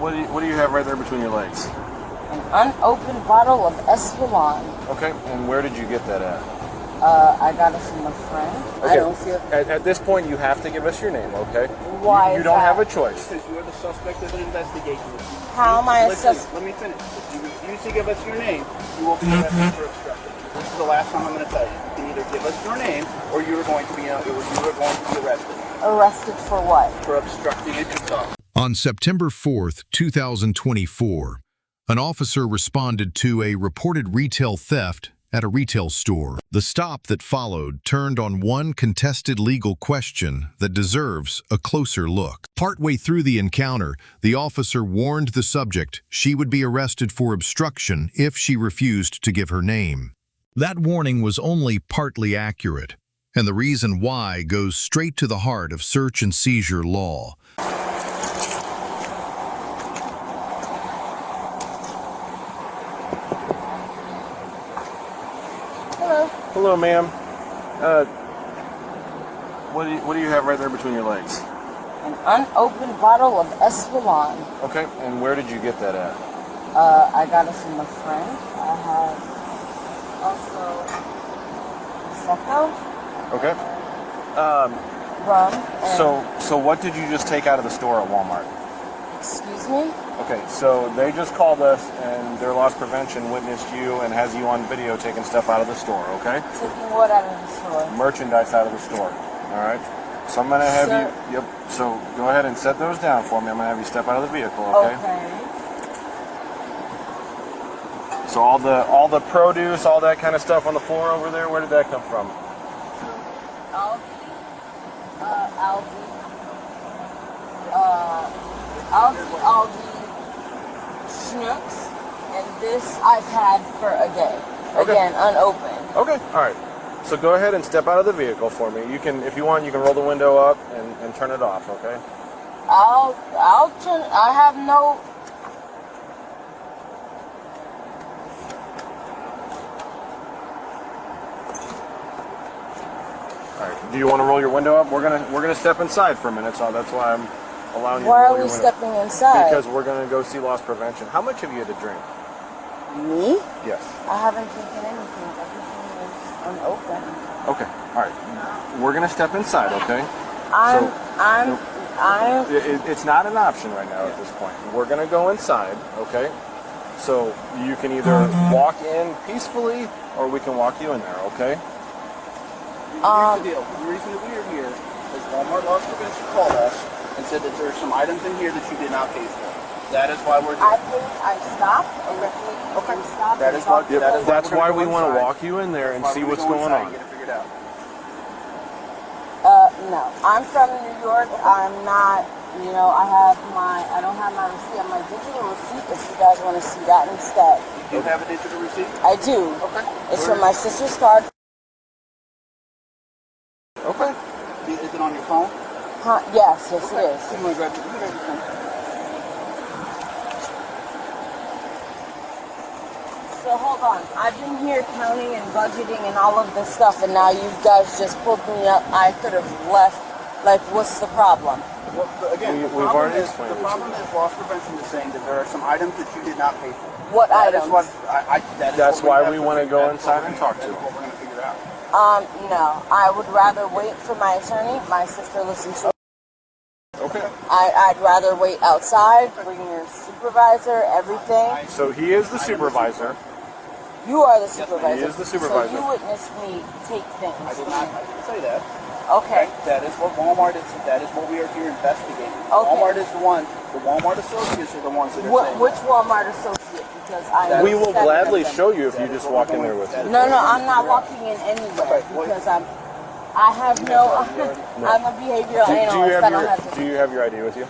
What do you have right there between your legs? An unopened bottle of Espolon. Okay, and where did you get that at? I got it from a friend. Okay. I don't feel... At this point, you have to give us your name, okay? Why You don't have a choice. Because you are the suspect of an investigation. How am I a Listen, suspect? let me finish. If you refuse to give us your name, you will be arrested for obstruction. This is the last time I'm going to tell you. You can either give us your name, or you are going to be arrested. Arrested for what? For obstructing a control. On September 4th, 2024, an officer responded to a reported retail theft at a retail store. The stop that followed turned on one contested legal question that deserves a closer look. Partway through the encounter, the officer warned the subject she would be arrested for obstruction if she refused to give her name. That warning was only partly accurate, and the reason why goes straight to the heart of search and seizure law. Hello, ma'am. What do you have right there between your legs? An unopened bottle of Espolon. Okay, and where did you get that at? I got it from a friend. I have also Prosecco. Okay. Rum. And So what did you just take out of the store at Walmart? Excuse me? Okay, so they just called us, and their loss prevention witnessed you and has you on video taking stuff out of the store, okay? Taking what out of the store? Merchandise out of the store, all right? So I'm going to have you, so go ahead and set those down for me. I'm going to have you step out of the vehicle, okay? Okay. So all the produce, all that kind of stuff on the floor over there, where did that come from? Aldi, Schnooks, and this I've had for a day. Okay. Again, unopened. Okay, all right. So go ahead and step out of the vehicle for me. You can, if you want, you can roll the window up and turn it off, okay? I'll turn, I have no... All right. Do you want to roll your window up? We're gonna step inside for a minute, so that's why I'm allowing you Why to roll are your we window. stepping inside? Because we're gonna go see loss prevention. How much have you had to drink? Me? Yes. I haven't taken anything. Everything is unopened. Okay. All right. We're gonna step inside, okay? It's not an option right now at this point. We're gonna go inside, okay? So you can either walk in peacefully, or we can walk you in there, okay? Here's the deal. The reason that we are here is Walmart Loss Prevention called us and said that there are some items in here that you did not pay for. That is why we're here. I stopped. Okay. Stopped. That's why we want to walk you in there and see what's going on. Get it figured out. No. I'm from New York. I'm not, I don't have my receipt. I have my digital receipt if you guys want to see that instead. You have a digital receipt? I do. Okay. It's from my sister's card. Okay. Is it on your phone? Yes, it is. You want to grab your phone? So hold on. I've been here counting and budgeting and all of this stuff, and now you guys just pulled me up. I could have left. Like, what's the problem? Well, again, the problem is loss prevention is saying that there are some items that you did not pay for. What items? That's why we want to go inside and talk to you. That's what we're going to figure out. No. I would rather wait for my attorney. My sister listens to. Okay. I'd rather wait outside, bring your supervisor, everything. So he is the supervisor. You are the supervisor. He is the supervisor. So you witnessed me take things. I didn't say that. Okay. That is what Walmart is. That is what we are here investigating. Okay. Walmart is the one. The Walmart associates are the ones that are saying. Which Walmart associate? Because I. We will gladly show you if you just walk in there with us. No, I'm not walking in anywhere because I have no. I'm a behavioral analyst. I don't have to. Do you have your ID with you?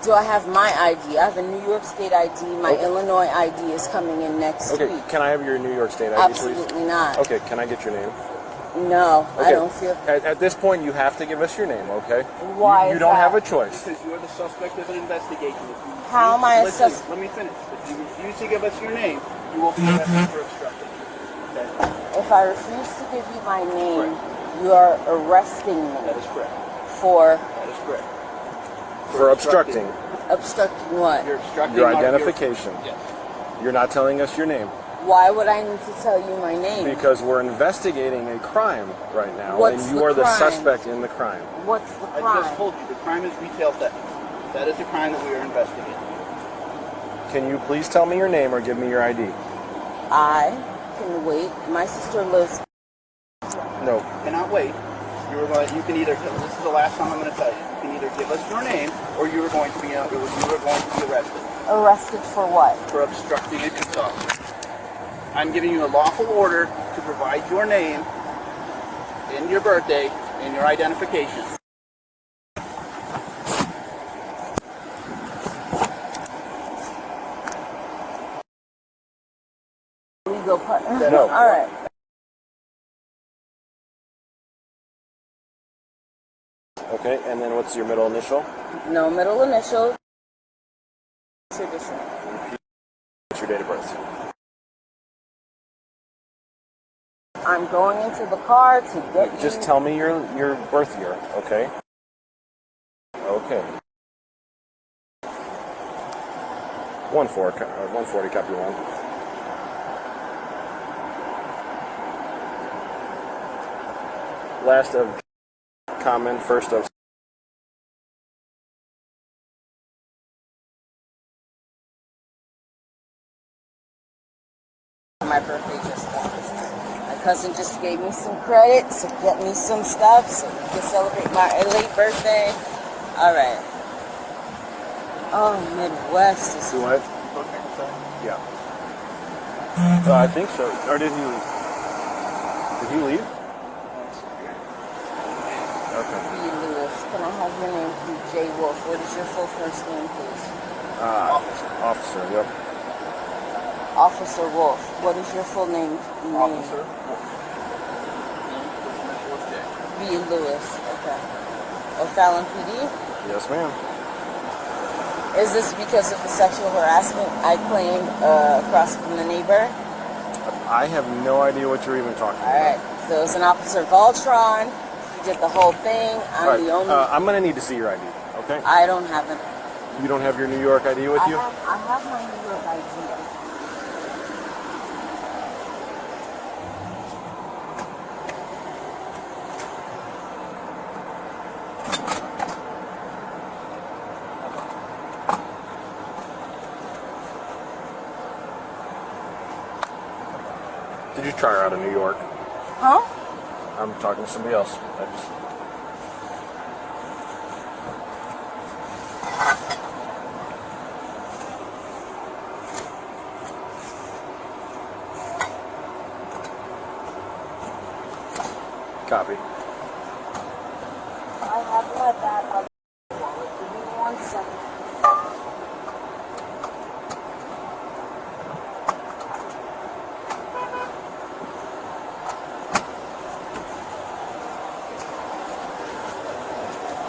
Do I have my ID? I have a New York State ID. My Illinois ID is coming in next week. Okay, can I have your New York State ID, please? Absolutely not. Okay, can I get your name? No, Okay. I don't feel... At this point, you have to give us your name, okay? Why You is don't that? have a choice. Because you are the suspect of an investigation. How am I a suspect? Let me finish. If you refuse to give us your name, you will be arrested for obstruction. Okay? If I refuse to give you my name, you are arresting me. That is correct. For... That is correct. For obstructing. Obstructing what? You're obstructing Your identification. Yes. You're not telling us your name. Why would I need to tell you my name? Because we're investigating a crime right now, What's and you the are the crime? suspect in the crime. What's the I crime? just told you the crime is retail theft. That is the crime that we are investigating. Can you please tell me your name or give me your ID? I can wait. My sister lives. No. Cannot wait. You can either. This is the last time I'm going to tell you. You can either give us your name, or you are going to be arrested. Arrested for what? For obstructing a peace officer. I'm giving you a lawful order to provide your name and your birthday and your identification. Legal partner. No. All right. Okay, and then what's your middle initial? No middle initial. Judicial. What's your date of birth? I'm going into the car to get Just you. tell me your birth year, okay? Okay. 140, copy 1. Last of common, first of. My birthday just passed. My cousin just gave me some credit to get me some stuff so we can celebrate my late birthday. All right. Oh, Midwest is. Do what? Yeah. I think so. Or did he leave? Did he leave? Okay. B. Lewis. Can I have your name, please? J. Wolf. What is your full first name, please? Officer, yep. Officer Wolf. What is your full name? Officer. B. Lewis. Okay. O'Fallon PD? Yes, ma'am. Is this because of the sexual harassment I claimed across from the neighbor? I have no idea what you're even talking All right. about. So it's an Officer Voltron. He did the whole thing. I'm All right, the only. I'm going to need to see your ID, okay? I don't have it. You don't have your New York ID with you? I have my New York ID. Did you try her out of New York? Huh? I'm talking to somebody else. Copy. I have my bag on the wallet. Give me 1 second.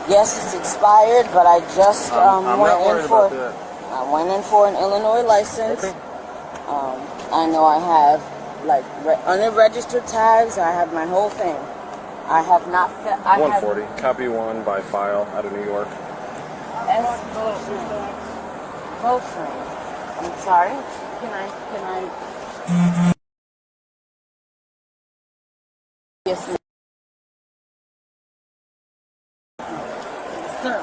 Yes, it's expired, but I just I'm not worried about that. I went in for an Illinois license. Okay. I know I have like unregistered tags. I have my whole thing. I have not. 140. Copy 1 by file out of New York. Voltron. I'm sorry. Can I? Yes, ma'am. Sir.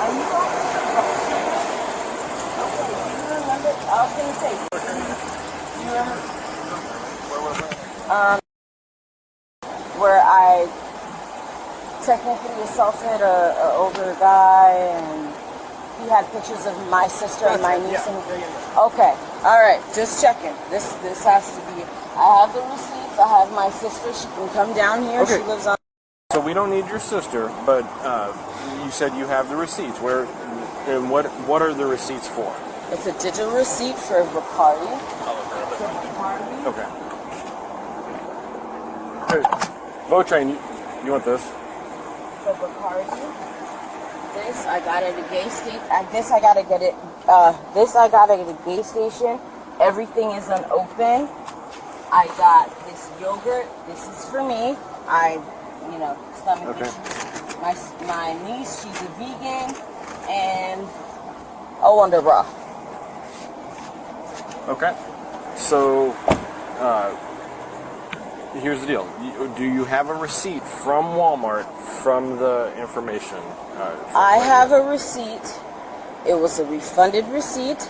Are you okay, do you remember? I was going to say, do you remember? Where I technically assaulted an older guy, and he had pictures of my sister and my niece. Okay, all right, just checking. This has to be. I have the receipts. I have my sister. She can come down here. Okay. She lives on. So we don't need your sister, but you said you have the receipts. Where and what are the receipts for? It's a digital receipt for Bacardi. Okay. Hey, Votrain, you want this? For Bacardi. This I got at a gas station. This I gotta get it. This I got at a gas station. Everything is unopened. I got this yogurt. This is for me. Stomach Okay. issues. My niece, she's a vegan, and a Wonder Bra. Okay. So, here's the deal. Do you have a receipt from Walmart from the information? I have a receipt. It was a refunded receipt.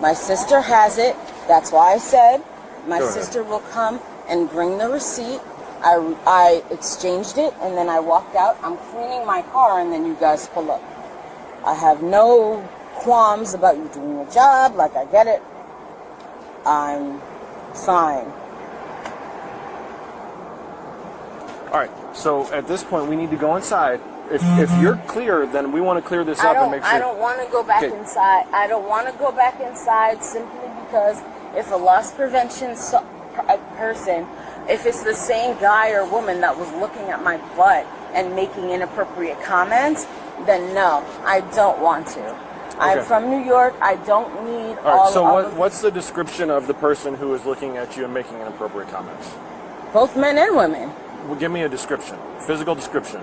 My sister has it. That's why I said my sister will come and bring the receipt. I exchanged it, and then I walked out. I'm cleaning my car, and then you guys pull up. I have no qualms about you doing your job. Like, I get it. I'm fine. All right. So at this point, we need to go inside. If you're clear, then we want to clear this up and make sure. I don't want to go back inside. I don't want to go back inside simply because if a loss prevention person, if it's the same guy or woman that was looking at my butt and making inappropriate comments, then no, I don't want to. Okay. I'm from New York. I don't need all right, so what's the description of the person who is looking at you and making inappropriate comments? Both men and women. Well, give me a description. Physical description.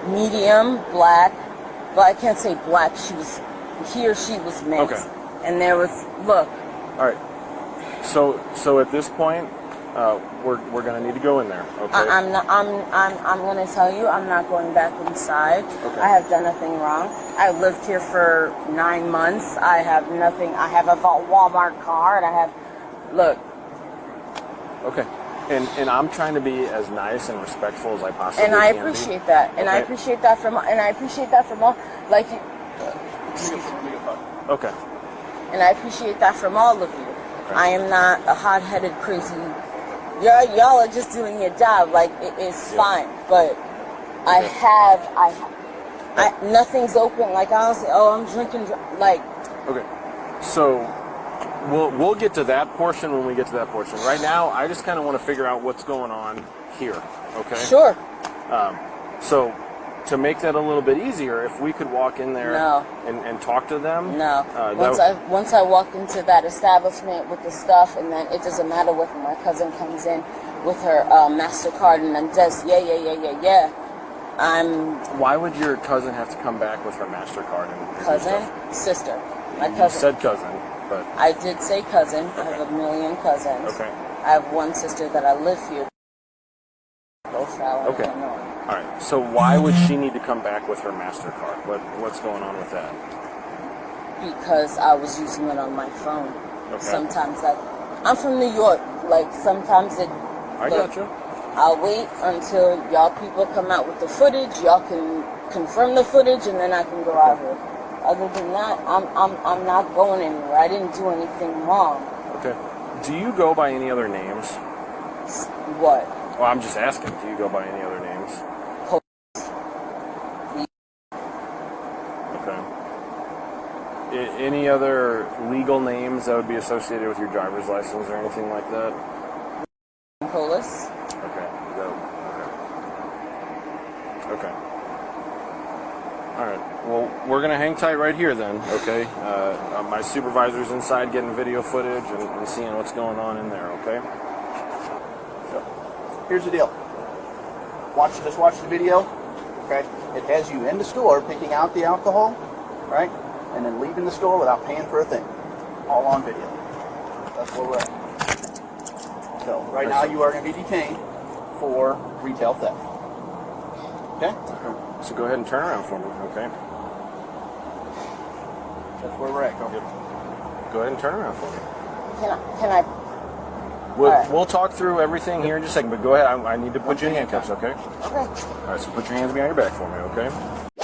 Medium, black. Well, I can't say black. He or she was mixed. Okay. And there was, look. All right. So at this point, we're gonna need to go in there. Okay. I'm gonna tell you, I'm not going back inside. Okay. I have done nothing wrong. I lived here for 9 months. I have nothing. I have a Walmart card. I have, look. Okay. And I'm trying to be as nice and respectful as I possibly can. And I appreciate that. And I appreciate that from all, like you. Okay. And I appreciate that from all of you. Okay. I am not a hot-headed, crazy. Y'all are just doing your job. Like, it's fine. But nothing's open. Like, I don't say, oh, I'm drinking. Like. Okay. So. We'll get to that portion when we get to that portion. Right now, I just kind of want to figure out what's going on here, okay? Sure. So, to make that a little bit easier, if we could walk in there and talk to them. No. Once I walk into that establishment with the stuff, and then it doesn't matter whether my cousin comes in with her MasterCard and then does, yeah. Why would your cousin have to come back with her MasterCard? Sister. My cousin. You said cousin. But I did say cousin. I have a million cousins. Okay. I have one sister that I live here. Okay. All right. So why would she need to come back with her MasterCard? What's going on with that? Because I was using it on my phone. Okay. Sometimes I'm from New York. Like, sometimes it. I gotcha. I'll wait until y'all people come out with the footage. Y'all can confirm the footage, and then I can go out here. Other than that, I'm not going anywhere. I didn't do anything wrong. Okay. Do you go by any other names? What? Well, I'm just asking. Do you go by any other names? Okay. Any other legal names that would be associated with your driver's license or anything like that? Police. Okay. Okay. All right. Well, we're going to hang tight right here then, okay? My supervisor's inside getting video footage and seeing what's going on in there, okay? So, here's the deal. Just watch the video, okay? It has you in the store picking out the alcohol, right? And then leaving the store without paying for a thing. All on video. That's where we're at. So, right now you are going to be detained for retail theft. Okay? So go ahead and turn around for me, okay? That's where we're at. Go. Yep. Go ahead and turn around for me. Can I? We'll talk through everything here in just a second, but go ahead. I need to put you in handcuffs, okay? Okay. All right, so put your hands behind your back for me, okay?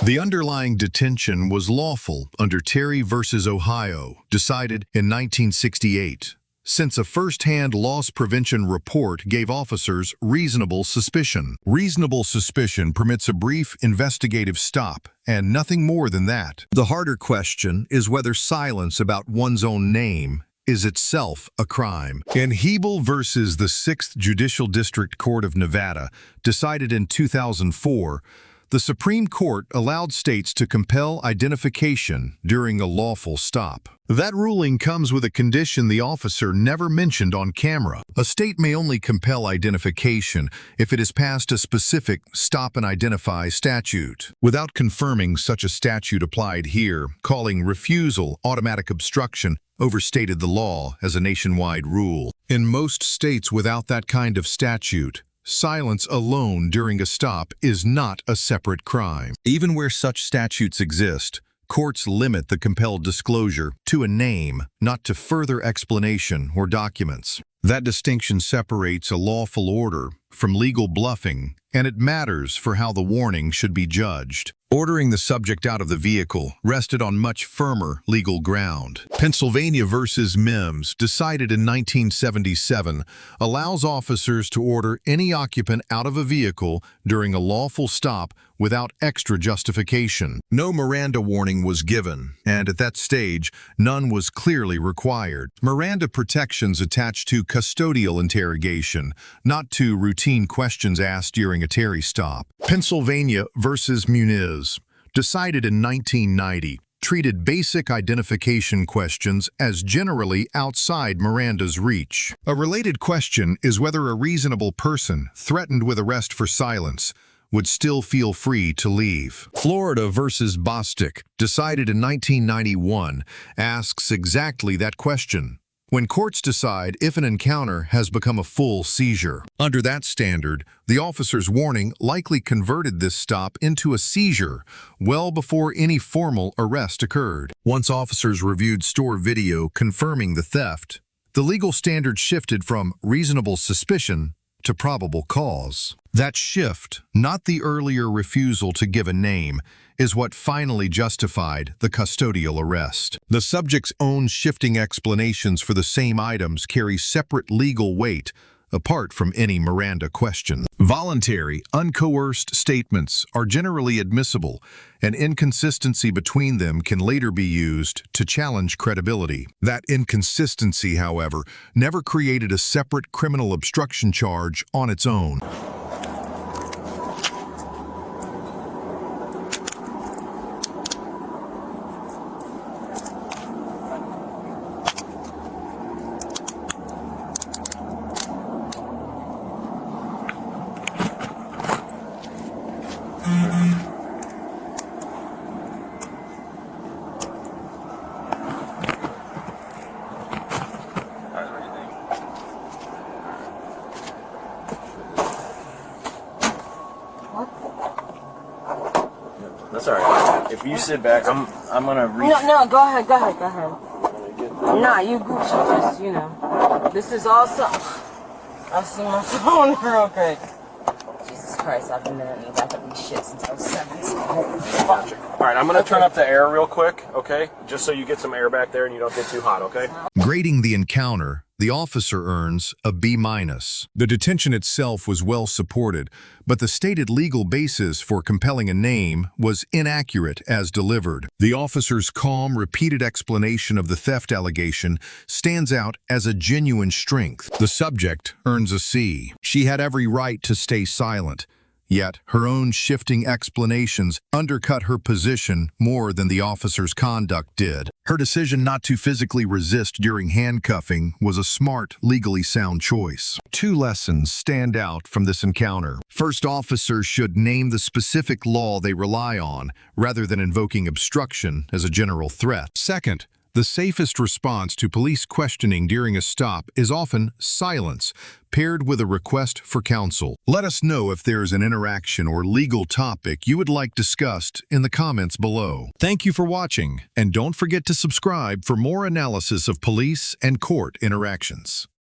The underlying detention was lawful under Terry versus Ohio, decided in 1968. Since a first-hand loss prevention report gave officers reasonable suspicion. Reasonable suspicion permits a brief investigative stop, and nothing more than that. The harder question is whether silence about one's own name is itself a crime. In Hiibel versus the 6th Judicial District Court of Nevada, decided in 2004, the Supreme Court allowed states to compel identification during a lawful stop. That ruling comes with a condition the officer never mentioned on camera. A state may only compel identification if it has passed a specific stop and identify statute. Without confirming such a statute applied here, calling refusal automatic obstruction overstated the law as a nationwide rule. In most states without that kind of statute, silence alone during a stop is not a separate crime. Even where such statutes exist, courts limit the compelled disclosure to a name, not to further explanation or documents. That distinction separates a lawful order from legal bluffing, and it matters for how the warning should be judged. Ordering the subject out of the vehicle rested on much firmer legal ground. Pennsylvania versus Mimms, decided in 1977, allows officers to order any occupant out of a vehicle during a lawful stop without extra justification. No Miranda warning was given, and at that stage, none was clearly required. Miranda protections attach to custodial interrogation, not to routine questions asked during a Terry stop. Pennsylvania versus Mimms, decided in 1990, treated basic identification questions as generally outside Miranda's reach. A related question is whether a reasonable person threatened with arrest for silence would still feel free to leave. Florida versus Bostick, decided in 1991, asks exactly that question. When courts decide if an encounter has become a full seizure. Under that standard, the officer's warning likely converted this stop into a seizure well before any formal arrest occurred. Once officers reviewed store video confirming the theft, the legal standard shifted from reasonable suspicion to probable cause. That shift, not the earlier refusal to give a name, is what finally justified the custodial arrest. The subject's own shifting explanations for the same items carry separate legal weight, apart from any Miranda question. Voluntary, uncoerced statements are generally admissible, and inconsistency between them can later be used to challenge credibility. That inconsistency, however, never created a separate criminal obstruction charge on its own. That's all right. If you sit back, I'm gonna reach. No, go ahead. Nah, you Gucci, just, you know. This is also. I see my phone real quick. Jesus Christ, I've been in the back of these shit since I was 17. Gotcha. All right, I'm gonna turn up the air real quick, okay? Just so you get some air back there and you don't get too hot, okay? Grading the encounter, the officer earns a B-. The detention itself was well supported, but the stated legal basis for compelling a name was inaccurate as delivered. The officer's calm, repeated explanation of the theft allegation stands out as a genuine strength. The subject earns a C. She had every right to stay silent. Yet, her own shifting explanations undercut her position more than the officer's conduct did. Her decision not to physically resist during handcuffing was a smart, legally sound choice. Two lessons stand out from this encounter. First, officers should name the specific law they rely on, rather than invoking obstruction as a general threat. Second, the safest response to police questioning during a stop is often silence, paired with a request for counsel. Let us know if there is an interaction or legal topic you would like discussed in the comments below. Thank you for watching, and don't forget to subscribe for more analysis of police and court interactions.